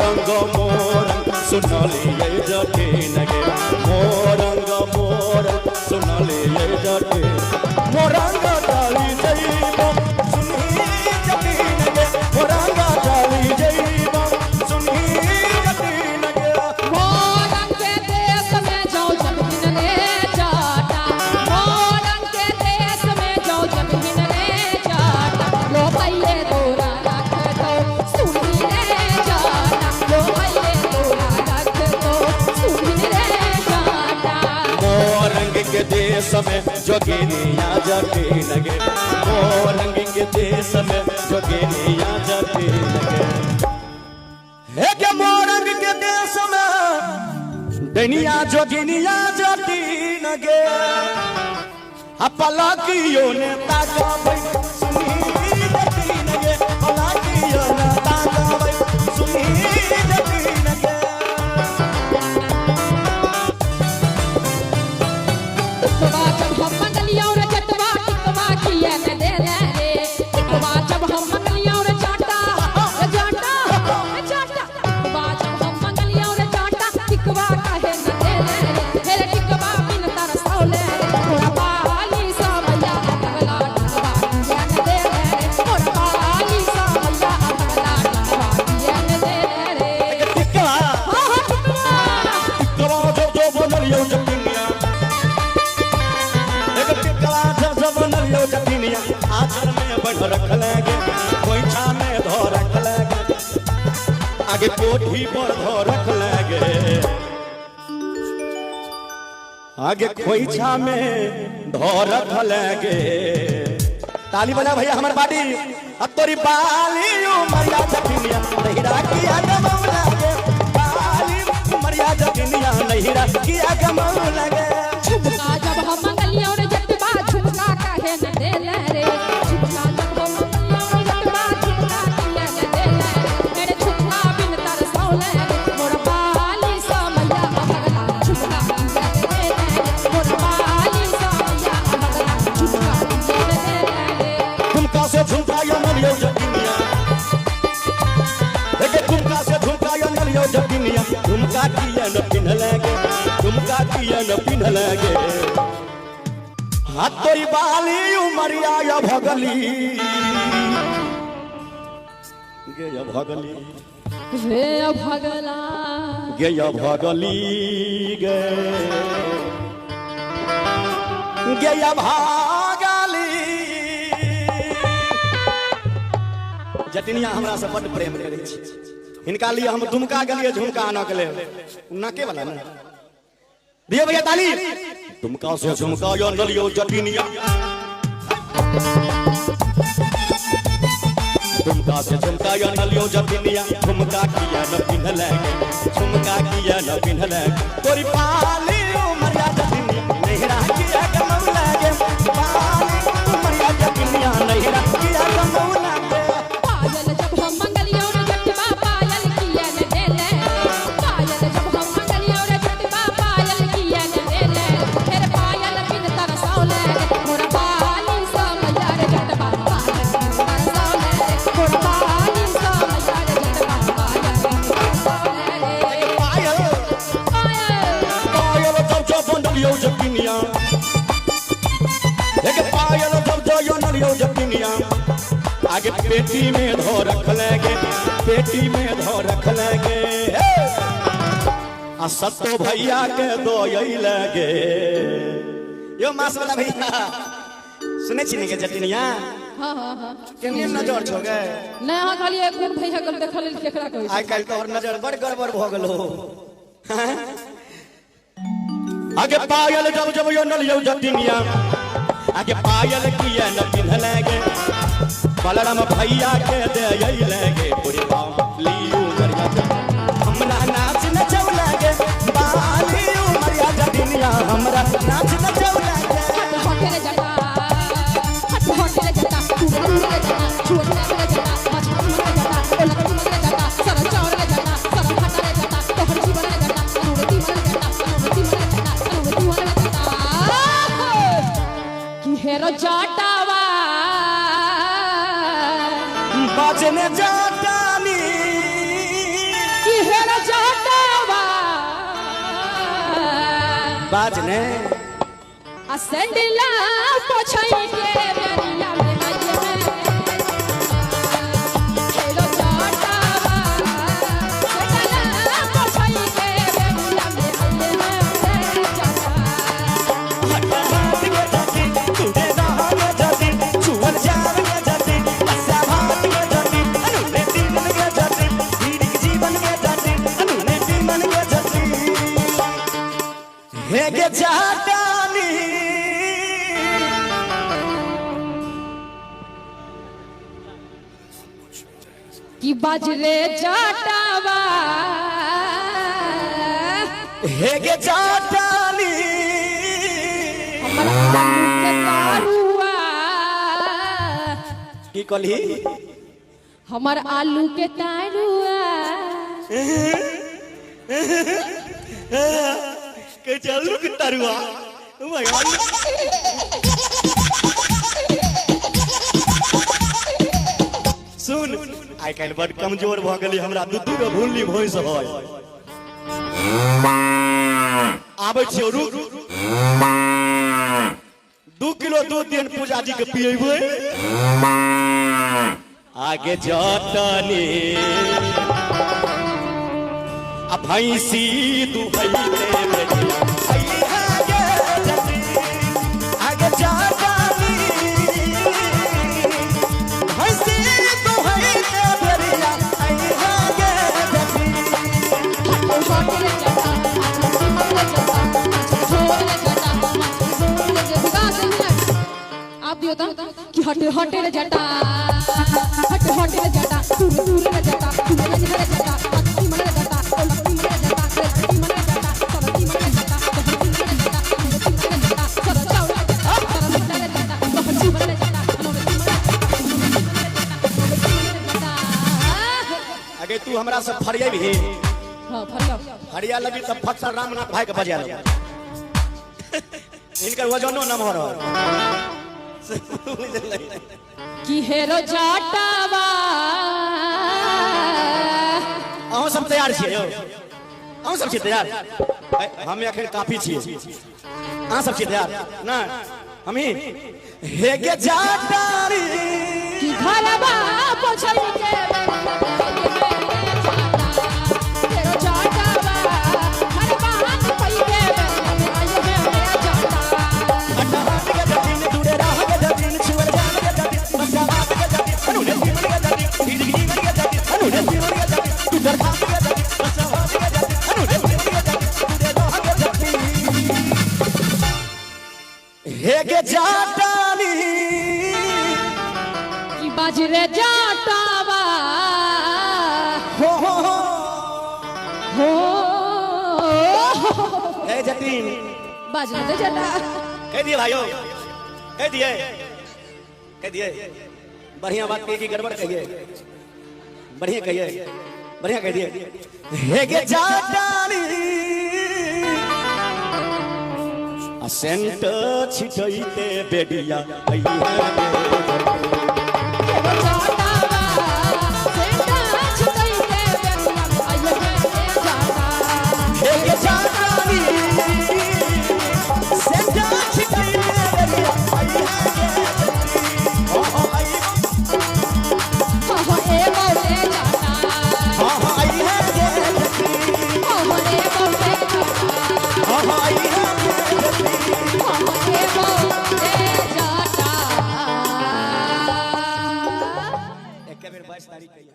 मोरंग मोरंग सुनलिए जटिन गे मोरंग मोरंग सुनलिए जटिन मोरंग डाली जइबो सुनी जटिन गे मोरंग डाली जइबो सुनी जटिन गे मोरंग के देश में जाओ जटिन रे जाटा मोरंग के देश में जाओ जटिन रे जाटा लो भैये तोरा रख दो सुनी रे जाटा लो भैये तोरा रख दो सुनी रे जाटा मोरंग के देश में जोगिनिया जटिन गे मोरंग के देश में जोगिनिया जटिन गे हे के मोरंग के देश में दुनिया जोगिनिया जटिन गे अपलाकियो ने ताकबै सुनी जटिन गे अपलाकियो ने ताकबै सुनी जटिन गे टिकवा जब हम मंगलिया रे जटवा टिकवा किया न दे रे टिकवा जब हम मंगलिया रे जाटा जाटा जाटा टिकवा जब हम मंगलिया रे जाटा टिकवा काहे न दे रे हेरे टिकवा बिन तरसौले थोड़ा बाली समया अगला टिकवा किया न दे रे थोड़ा बाली समया अगला टिकवा किया न दे रे टिकवा हां हां टिकवा टिकवा जो बनलियो जटिनिया एक टिकवा जो बनलियो जटिनिया आचर में बढ़ रख लेगे खोइछा में धो रख लेगे आगे कोठी पर धो रख लेगे आगे खोइछा में धो रख लेगे ताली बजा भैया हमार बाडी अब तोरी बाली उमरिया जटिनिया नहिरा किया गमौ लागे बाली उमरिया जटिनिया नहिरा किया गमौ लागे झुमका जब हम मंगलिया रे जटवा झुमका काहे न दे रे झुमका जब हम मंगलिया रे जटवा झुमका किया न दे रे मेरे झुमका बिन तरसौले मोर बाली समया अगला झुमका किया न दे रे मोर बाली समया अगला झुमका किया न दे रे झुमका से झुमका या नलियो जटिनिया देखे झुमका से झुमका या नलियो जटिनिया झुमका किया न पिन्ह लेगे झुमका किया न पिन्ह लेगे हाथ तोरी बाली उमरिया या भगली गे या भगली रे भगला गे या भगली गे गे या भागली जटिनिया हमरा से बड़ प्रेम करे छी इनका लिए हम दुमका गलिए झुमका आना के ले नाके वाला ना दियो भैया ताली दुमका से झुमका यो नलियो जटिनिया दुमका से झुमका यो नलियो जटिनिया झुमका किया न पिन्ह लेगे झुमका किया न पिन्ह लेगे तोरी पाली उमरिया जटिनिया नहिरा किया गमौ लागे पाली उमरिया जटिनिया नहिरा किया गमौ लागे पायल जब हम मंगलिया रे जटवा पायल किया न दे रे पायल जब हम मंगलिया रे जटवा पायल किया न दे रे तेरे पायल बिन तरसौले मोर बाली समया रे जटवा पायल बिन तरसौले मोर बाली समया रे जटवा पायल बिन तरसौले पायल पायल जब बनलियो जटिनिया एक पायल जब नलियो जटिनिया आगे पेटी में धो रख लेगे पेटी में धो रख लेगे आ सत्तो भैया के दो यही लगे यो मास वाला भैया सुने छी के जटिनिया हां हां हां केने नजर छो गए नै हां खाली एक गुण भैया गल देखल केकरा कहै आइ काल तोहर नजर बड़ गड़बड़ भ गेलो आगे पायल जब यो नलियो जटिनिया आगे पायल किया न पिन्ह लेगे बलराम भैया के दे यही लगे पूरी बाली उमरिया हमरा नाच न चौ लगे बाली उमरिया जटिनिया हमरा नाच न चौ लगे हट जटा तू रे जटा छुआ रे जटा मछली रे जटा ओला रे जटा सर चौर रे जटा सर फटा रे जटा तोहर जीवन रे जटा अनुमति रे जटा अनुमति रे जटा अनुमति रे जटा कि हेरो जटावा बाजने जाटानी कि बाज ने असंडला पोछई के बेरिया में आइए हेलो जाटावा असंडला पोछई के बेरिया में आइए जाटा हेगे जाटानी कि बाजरे जाटावा हेगे जाटानी हमरा आलू के तारुआ की कहली हमर आलू के तारुआ के चालू के तरुआ सुन आइ काल्हि बड़ कमजोर भ गेली हमरा दू गो भूलनी भैंस है आबै छियौ रुक 2 किलो दूध दिन पूजा जी के पिएबै आगे जटनी आ भैंसी दुहैले आगे जटनी भैंसी दुहैले बेरिया आगे जटनी होटल जाता मंगल जाता छोड़ जाता मंगल जाता आप दियो तो कि होटल जाता होटल जाता दूर जाता मेरे घर जाता पत्ती मन जाता पत्ती मन जाता पत्ती मन जाता पत्ती मन जाता पत्ती मन जाता पत्ती मन जाता सब चावल जाता पत्ती मन जाता आगे तू हमरा से फरिया भी हां फरिया फरिया लगी तब फटसा रामनाथ भाई के बजा लगा इनकर वजनो न हो रहा कि हेरो जाटावा अहूँ सब तैयार छियै यौ अहूँ सब छियै तैयार हमे एखन काफी छियै अहाँ सब छियै तैयार ना हमी हेगे जाटारी कि घरवा पोछई के हेरो जाटावा घरवा पोछई के आइए जाटा अटहाट के जमीन दूरे राह के जमीन छुअर जान के जमीन बसावात के जमीन अनुने जीवन के जमीन हिजगी के जमीन अनुने जीवन के जमीन तू दरखा के जमीन बसावात के जमीन अनुने जीवन के जमीन दूरे राह के जमीन हेगे जाटानी कि बाजरे जाटावा हो हो ए जतीन बाजरे जाटा कह दिए भाइयों कह दिए बढ़िया बात कही कि गड़बड़ कहिए बढ़िया कहिए बढ़िया कह दिए हेगे जाटानी असेंट छिटैते बेडिया हेरो जाटावा सेंटा छिटई के बेरिया में आइए जाटा हेगे जाटानी सेंट छिटैते बेडिया हो ए मौले जाटा हो ए मौले जाटा एक बेर 22 तारीख कहिए